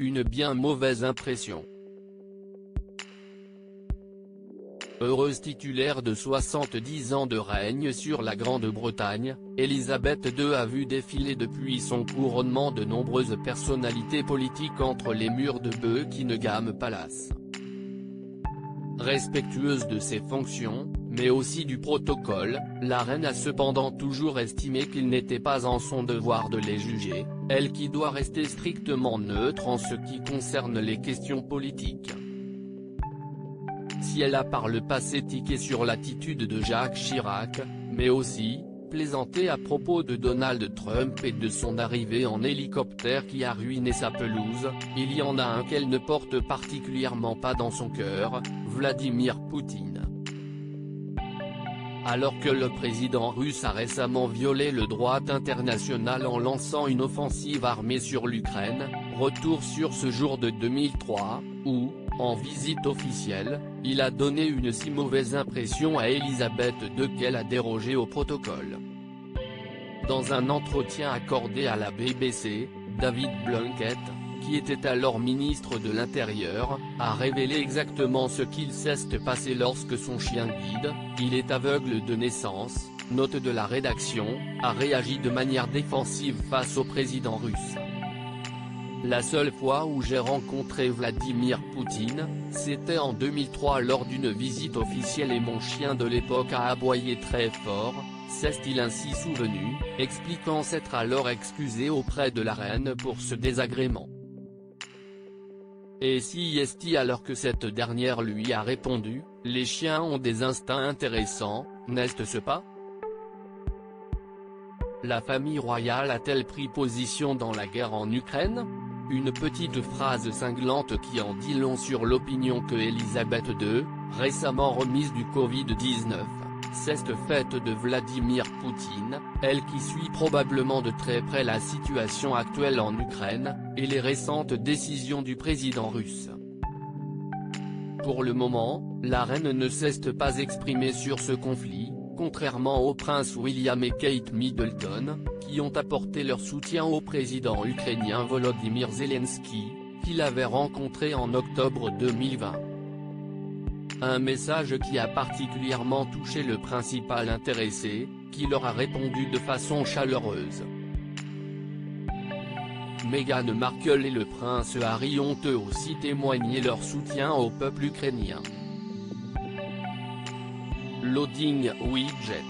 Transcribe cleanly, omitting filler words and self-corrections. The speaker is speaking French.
une bien mauvaise impression. Heureuse titulaire de 70 ans de règne sur la Grande-Bretagne, Élisabeth II a vu défiler depuis son couronnement de nombreuses personnalités politiques entre les murs de Buckingham Palace. Respectueuse de ses fonctions, mais aussi du protocole, la reine a cependant toujours estimé qu'il n'était pas en son devoir de les juger, elle qui doit rester strictement neutre en ce qui concerne les questions politiques. Si elle a par le passé tiqué sur l'attitude de Jacques Chirac, mais aussi, plaisanté à propos de Donald Trump et de son arrivée en hélicoptère qui a ruiné sa pelouse, il y en a un qu'elle ne porte particulièrement pas dans son cœur, Vladimir Poutine. Alors que le président russe a récemment violé le droit international en lançant une offensive armée sur l'Ukraine, retour sur ce jour de 2003, où, en visite officielle, il a donné une si mauvaise impression à Élisabeth II qu'elle a dérogé au protocole. Dans un entretien accordé à la BBC, David Blunkett, qui était alors ministre de l'Intérieur, a révélé exactement ce qu'il s'est passé lorsque son chien guide, il est aveugle de naissance, note de la rédaction, a réagi de manière défensive face au président russe. La seule fois où j'ai rencontré Vladimir Poutine, c'était en 2003 lors d'une visite officielle et mon chien de l'époque a aboyé très fort, s'est-il ainsi souvenu, expliquant s'être alors excusé auprès de la reine pour ce désagrément. Et si est-il alors que cette dernière lui a répondu, « Les chiens ont des instincts intéressants, n'est-ce pas ?» La famille royale a-t-elle pris position dans la guerre en Ukraine ? Une petite phrase cinglante qui en dit long sur l'opinion que Élisabeth II, récemment remise du Covid-19, s'est faite de Vladimir Poutine, elle qui suit probablement de très près la situation actuelle en Ukraine, et les récentes décisions du président russe. Pour le moment, la reine ne s'est pas exprimée sur ce conflit, contrairement aux princes William et Kate Middleton, qui ont apporté leur soutien au président ukrainien Volodymyr Zelensky, qu'il avait rencontré en octobre 2020. Un message qui a particulièrement touché le principal intéressé, qui leur a répondu de façon chaleureuse. Meghan Markle et le prince Harry ont eux aussi témoigné leur soutien au peuple ukrainien. Loading widget.